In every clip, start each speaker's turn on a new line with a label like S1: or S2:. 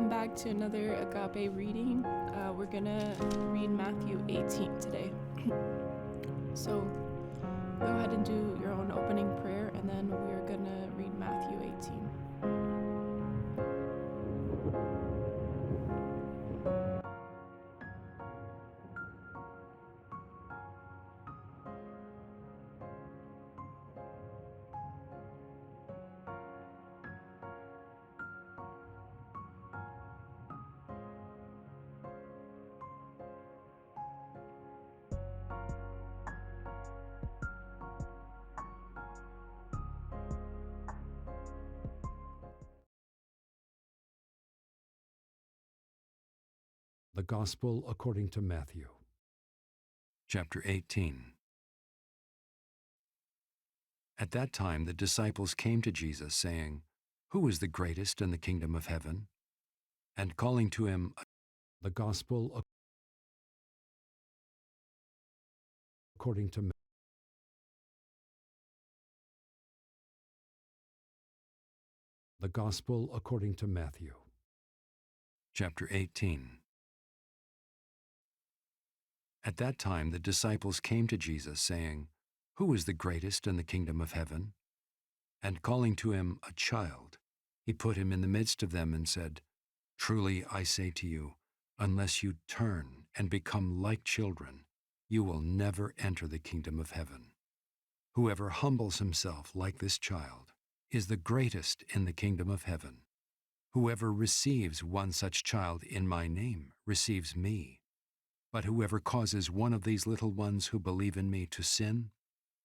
S1: Welcome back to another agape reading. We're gonna read Matthew 18 today. So go ahead and do your own opening prayer, and then we're gonna read Matthew 18.
S2: The Gospel according to Matthew. Chapter 18. At that time the disciples came to Jesus, saying, "Who is the greatest in the kingdom of heaven?" And calling to him, the Gospel according to The Gospel according to Matthew. Chapter 18. At that time the disciples came to Jesus, saying, "Who is the greatest in the kingdom of heaven?" And calling to him a child, he put him in the midst of them and said, "Truly I say to you, unless you turn and become like children, you will never enter the kingdom of heaven. Whoever humbles himself like this child is the greatest in the kingdom of heaven. Whoever receives one such child in my name receives me. But whoever causes one of these little ones who believe in me to sin,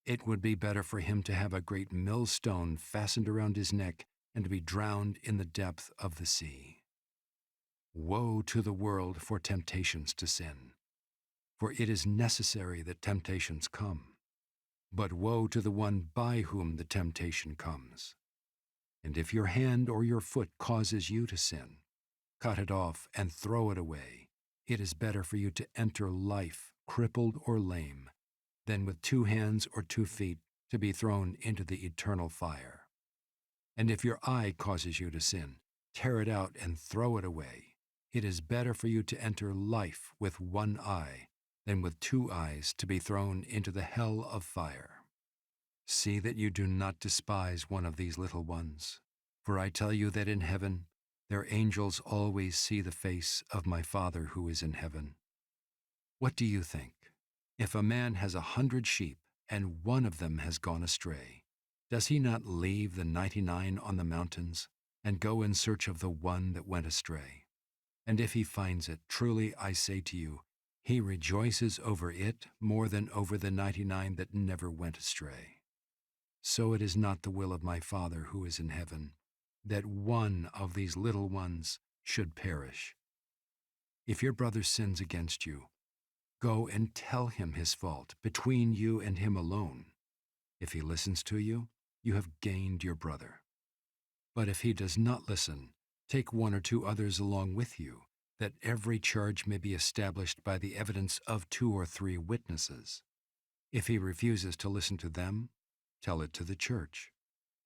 S2: it would be better for him to have a great millstone fastened around his neck and to be drowned in the depth of the sea. Woe to the world for temptations to sin, for it is necessary that temptations come. But woe to the one by whom the temptation comes. And if your hand or your foot causes you to sin, cut it off and throw it away. It is better for you to enter life crippled or lame than with 2 hands or 2 feet to be thrown into the eternal fire. And if your eye causes you to sin, tear it out and throw it away. It is better for you to enter life with 1 eye than with 2 eyes to be thrown into the hell of fire. See that you do not despise one of these little ones, for I tell you that in heaven their angels always see the face of my Father who is in heaven. What do you think? If a man has 100 sheep and one of them has gone astray, does he not leave the 99 on the mountains and go in search of the one that went astray? And if he finds it, truly I say to you, he rejoices over it more than over the 99 that never went astray. So it is not the will of my Father who is in heaven that one of these little ones should perish. If your brother sins against you, go and tell him his fault between you and him alone. If he listens to you, you have gained your brother. But if he does not listen, take 1 or 2 others along with you, that every charge may be established by the evidence of 2 or 3 witnesses. If he refuses to listen to them, tell it to the church.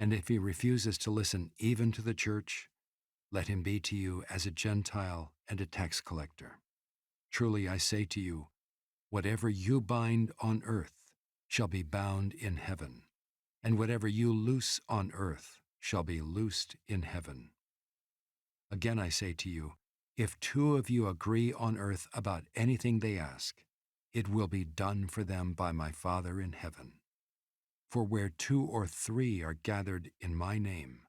S2: And if he refuses to listen even to the church, let him be to you as a Gentile and a tax collector. Truly I say to you, whatever you bind on earth shall be bound in heaven, and whatever you loose on earth shall be loosed in heaven. Again I say to you, if 2 of you agree on earth about anything they ask, it will be done for them by my Father in heaven. For where 2 or 3 are gathered in my name,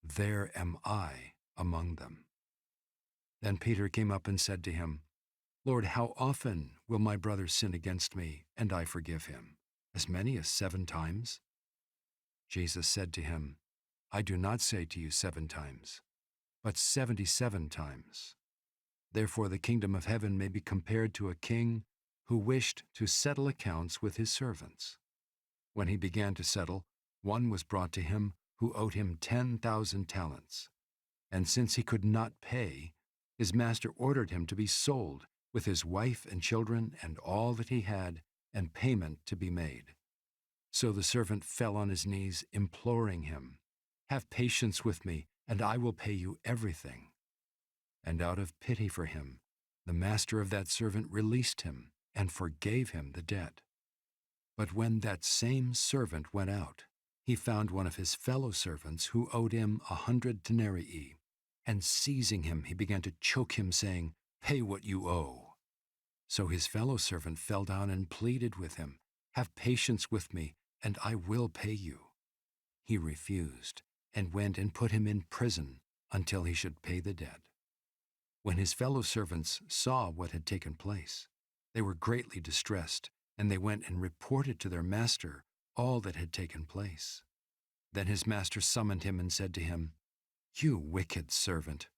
S2: there am I among them." Then Peter came up and said to him, "Lord, how often will my brother sin against me, and I forgive him? As many as 7 times?" Jesus said to him, "I do not say to you 7 times, but 77 times. Therefore the kingdom of heaven may be compared to a king who wished to settle accounts with his servants. When he began to settle, one was brought to him who owed him 10,000 talents. And since he could not pay, his master ordered him to be sold with his wife and children and all that he had, and payment to be made. So the servant fell on his knees, imploring him, 'Have patience with me, and I will pay you everything.' And out of pity for him, the master of that servant released him and forgave him the debt. But when that same servant went out, he found one of his fellow servants who owed him 100 denarii, and seizing him, he began to choke him, saying, "Pay what you owe." So his fellow servant fell down and pleaded with him, "Have patience with me, and I will pay you." He refused, and went and put him in prison until he should pay the debt. When his fellow servants saw what had taken place, they were greatly distressed, and they went and reported to their master all that had taken place. Then his master summoned him and said to him, "You wicked servant,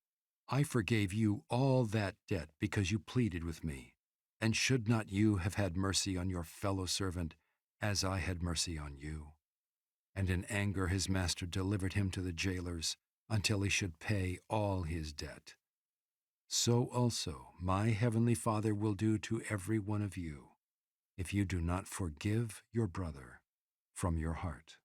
S2: I forgave you all that debt because you pleaded with me. And should not you have had mercy on your fellow servant as I had mercy on you?" And in anger his master delivered him to the jailers until he should pay all his debt. So also my heavenly Father will do to every one of you, if you do not forgive your brother from your heart.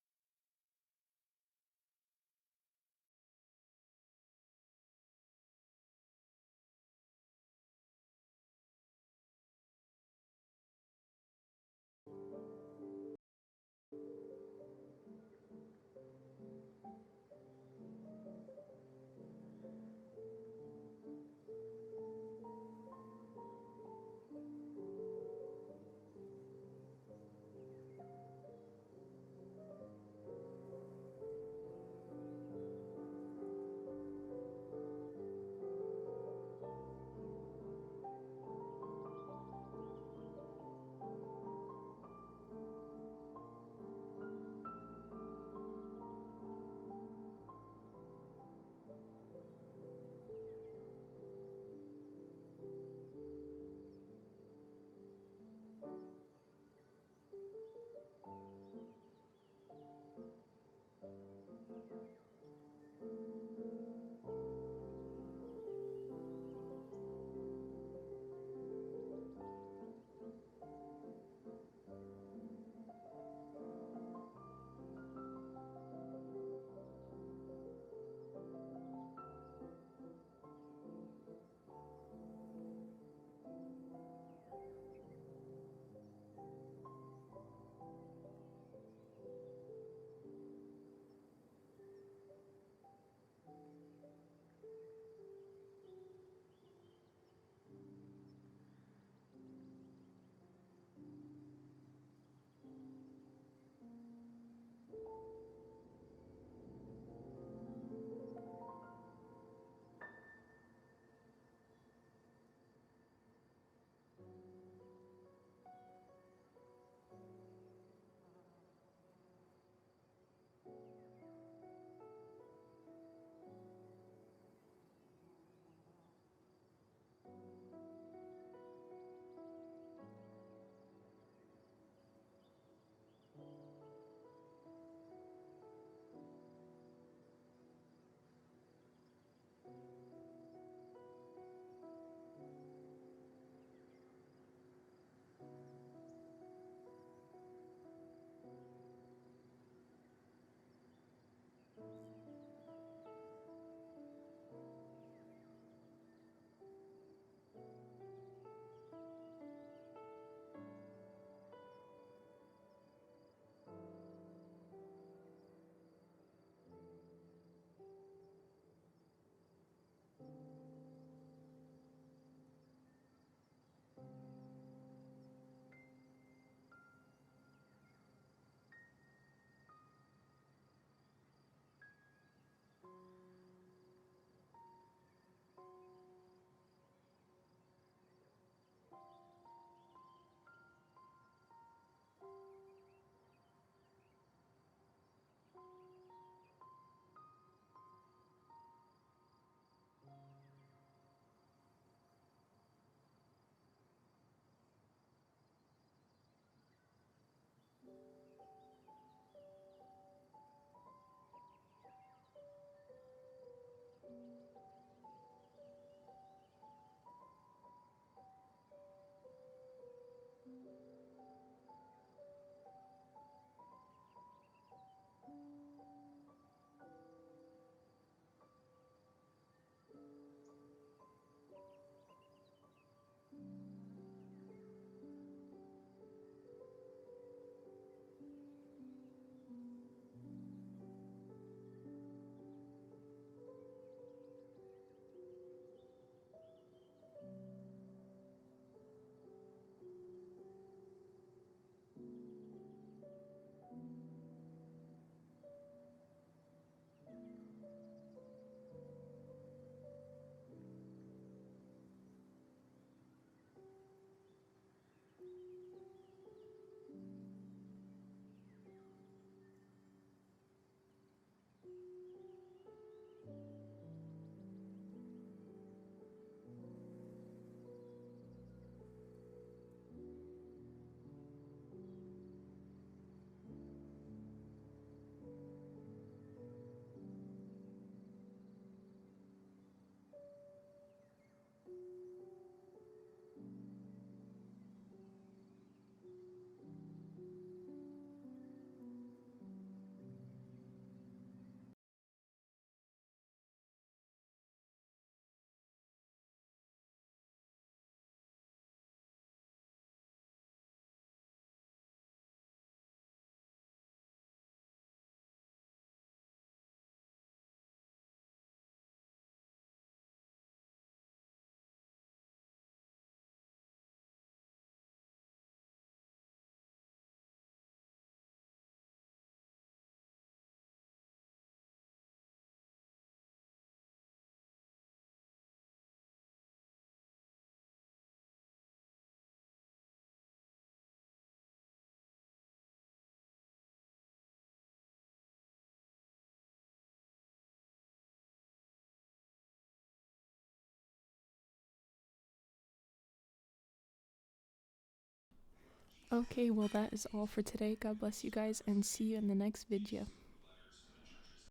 S1: Okay, well, that is all for today. God bless you guys and see you in the next video.